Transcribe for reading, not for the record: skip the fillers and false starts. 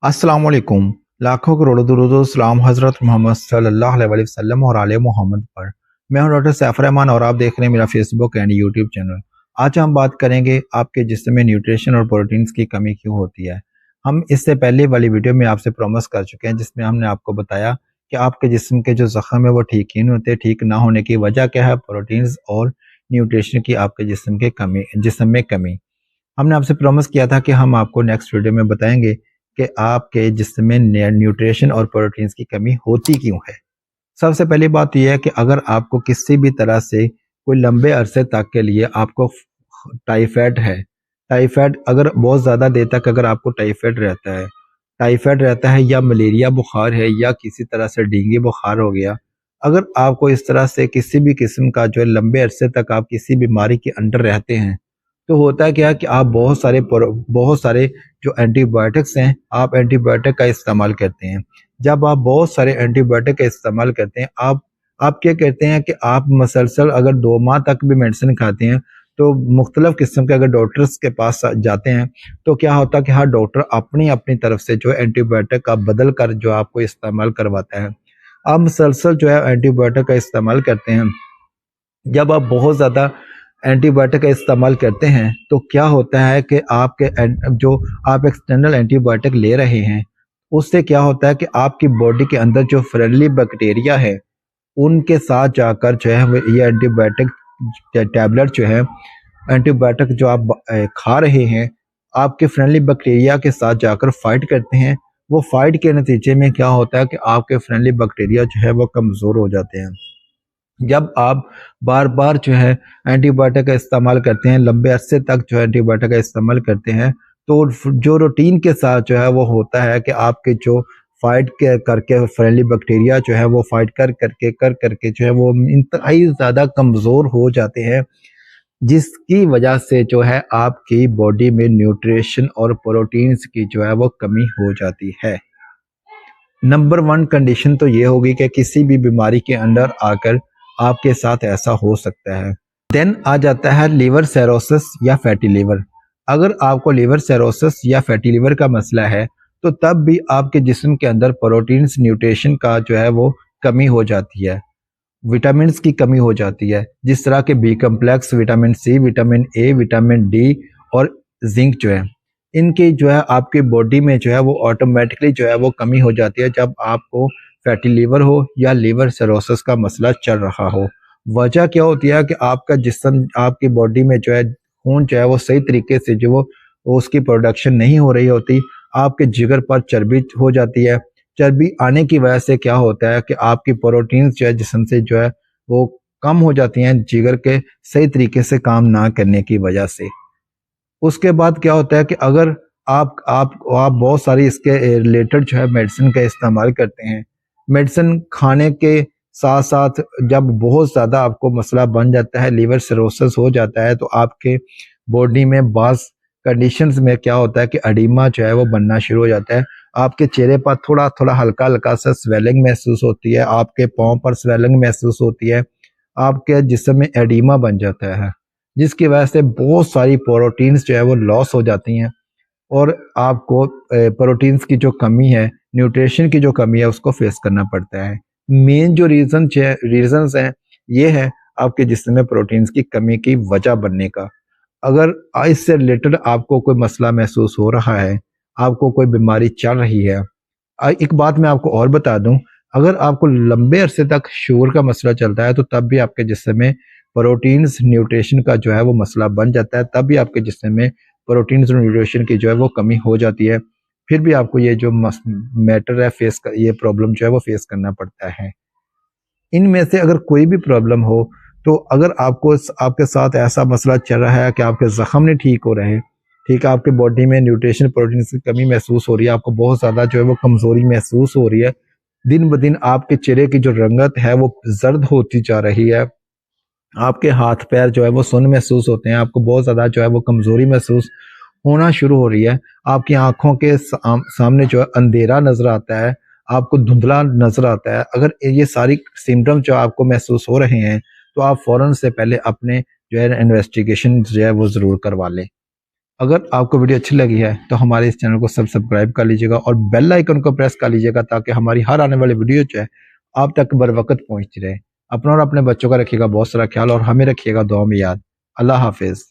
अस्सलाम वालेकुम। लाखों करोड़ों दुरूद व सलाम हज़रत मोहम्मद सल्लल्लाहु अलैहि वसल्लम और आले मोहम्मद पर। मैं हूं डॉक्टर सैफ रहमान और आप देख रहे हैं मेरा फेसबुक एंड यूट्यूब चैनल। आज हम बात करेंगे आपके जिस्म में न्यूट्रिशन और प्रोटीन्स की कमी क्यों होती है। हम इससे पहले वाली वीडियो में आपसे प्रॉमिस कर चुके हैं जिसमें हमने आपको बताया कि आपके जिस्म के जो ज़ख्म है वो ठीक ही नहीं होते। ठीक ना होने की वजह क्या है? प्रोटीन्स और न्यूट्रिशन की आपके जिस्म में कमी। हमने आपसे प्रॉमिस किया था कि हम आपको नेक्स्ट वीडियो में बताएंगे कि आपके जिस्म में न्यूट्रिशन और प्रोटीन्स की कमी होती क्यों है। सबसे पहली बात यह है कि अगर आपको किसी भी तरह से कोई लंबे अरसे तक के लिए आपको टाइफाइड है, टाइफाइड अगर बहुत ज़्यादा देर तक अगर आपको टाइफाइड रहता है या मलेरिया बुखार है या किसी तरह से डेंगू बुखार हो गया, अगर आपको इस तरह से किसी भी किस्म का जो है लंबे अरसे तक आप किसी बीमारी के अंडर रहते हैं, तो होता है क्या कि आप बहुत सारे जो एंटीबायोटिक्स हैं, आप एंटीबायोटिक का इस्तेमाल करते हैं। जब आप बहुत सारे एंटीबायोटिक का इस्तेमाल करते हैं, आप क्या कहते हैं कि आप मसलसल अगर 2 माह तक भी मेडिसिन खाते हैं, तो मुख्तलिफ किस्म के अगर डॉक्टर्स के पास जाते हैं, तो क्या होता है कि हर डॉक्टर अपनी अपनी तरफ से जो है एंटीबायोटिक का बदल कर जो आपको इस्तेमाल करवाता है। आप मुसलसल जो है एंटीबायोटिक का इस्तेमाल करते हैं। जब आप बहुत ज़्यादा एंटीबायोटिक का इस्तेमाल करते हैं तो क्या होता है कि जो आप एक्सटर्नल एंटीबायोटिक ले रहे हैं, उससे क्या होता है कि आपकी बॉडी के अंदर जो फ्रेंडली बैक्टीरिया है उनके साथ जाकर जो है ये एंटीबायोटिक टैबलेट जो है, एंटीबायोटिक जो आप खा रहे हैं, आपके फ्रेंडली बैक्टीरिया के साथ जाकर फाइट करते हैं। वो फाइट के नतीजे में क्या होता है कि आपके फ्रेंडली बैक्टीरिया जो है वो कमज़ोर हो जाते हैं। जब आप बार बार जो है एंटीबायोटिक का इस्तेमाल करते हैं, लंबे अरसे तक जो है एंटीबायोटिक का इस्तेमाल करते हैं, तो जो रूटीन के साथ जो है वो होता है कि आपके जो करके फ्रेंडली बैक्टीरिया जो है वो फाइट कर करके जो है वो इंतहाई ज़्यादा कमज़ोर हो जाते हैं, जिसकी वजह से जो है आपकी बॉडी में न्यूट्रिशन और प्रोटीन्स की जो है वो कमी हो जाती है। नंबर 1 कंडीशन तो ये होगी कि किसी भी बीमारी के अंदर आकर आपके साथ ऐसा हो सकता है। देन आ जाता है लीवर सेरोसिस या फैटी लीवर। अगर आपको लीवर सेरोसिस या फैटी लीवर का मसला है, तो तब भी आपके जिस्म के अंदर प्रोटीन्स न्यूट्रिशन का जो है वो कमी हो जाती है, विटामिन्स की कमी हो जाती है, जिस तरह के B complex, vitamin C, vitamin A, vitamin D और जिंक जो है, इनकी जो है आपकी बॉडी में जो है वो ऑटोमेटिकली जो है वो कमी हो जाती है जब आपको फैटी लीवर हो या लीवर सिरोसिस का मसला चल रहा हो। वजह क्या होती है कि आपका जिस्म, आपकी बॉडी में जो है खून जो है वो सही तरीके से जो वो उसकी प्रोडक्शन नहीं हो रही होती, आपके जिगर पर चर्बी हो जाती है। चर्बी आने की वजह से क्या होता है कि आपकी प्रोटीन्स जो है जिस्म से जो है वो कम हो जाती हैं, जिगर के सही तरीके से काम ना करने की वजह से। उसके बाद क्या होता है कि अगर आप बहुत सारी इसके रिलेटेड जो है मेडिसिन का इस्तेमाल करते हैं, मेडिसिन खाने के साथ साथ जब बहुत ज़्यादा आपको मसला बन जाता है, लीवर सिरोसिस हो जाता है, तो आपके बॉडी में बाज़ कंडीशंस में क्या होता है कि एडिमा जो है वो बनना शुरू हो जाता है। आपके चेहरे पर थोड़ा थोड़ा हल्का हल्का सा स्वेलिंग महसूस होती है, आपके पाँव पर स्वेलिंग महसूस होती है, आपके जिस्म में एडिमा बन जाता है, जिसकी वजह से बहुत सारी प्रोटीन्स जो है वो लॉस हो जाती हैं और आपको प्रोटीन्स की जो कमी है, न्यूट्रिशन की जो कमी है, उसको फेस करना पड़ता है। मेन जो रीजंस हैं ये है आपके जिस्म में प्रोटीन्स की कमी की वजह बनने का। अगर इससे रिलेटेड आपको कोई मसला महसूस हो रहा है, आपको कोई बीमारी चल रही है, एक बात मैं आपको और बता दूं, अगर आपको लंबे अरसे तक शुगर का मसला चलता है तो तब भी आपके जिस्म में प्रोटीन्स न्यूट्रिशन का जो है वो मसला बन जाता है, तब भी आपके जिस्म में प्रोटीन्स और न्यूट्रिशन की जो है वो कमी हो जाती है, फिर भी आपको ये जो मैटर है ये प्रॉब्लम जो है वो फेस करना पड़ता है। इनमें से अगर कोई भी प्रॉब्लम हो, तो अगर आपके साथ ऐसा मसला चल रहा है कि आपके ज़ख्म नहीं ठीक हो रहे, ठीक है, आपके बॉडी में न्यूट्रिशन प्रोटीन की कमी महसूस हो रही है, आपको बहुत ज़्यादा जो है वो कमज़ोरी महसूस हो रही है, दिन ब दिन आपके चेहरे की जो रंगत है वो जर्द होती जा रही है, आपके हाथ पैर जो है वो सुन्न महसूस होते हैं, आपको बहुत ज़्यादा जो है वो कमज़ोरी महसूस होना शुरू हो रही है, आपकी आंखों के सामने जो है अंधेरा नज़र आता है, आपको धुंधला नज़र आता है। अगर ये सारी सिम्टम्स जो आपको महसूस हो रहे हैं, तो आप फ़ौरन से पहले अपने जो है इन्वेस्टिगेशन जो है वो ज़रूर करवा लें। اگر آپ کو ویڈیو اچھی لگی ہے تو ہمارے اس چینل کو سبسکرائب کر لیجیے گا اور بیل آئیکن کو پریس کر لیجیے گا تاکہ ہماری ہر آنے والی ویڈیو جو ہے آپ تک بر وقت پہنچتی رہے۔ اپنا اور اپنے بچوں کا رکھیے گا بہت سارا خیال، اور ہمیں رکھیے گا دعا میں یاد۔ اللہ حافظ۔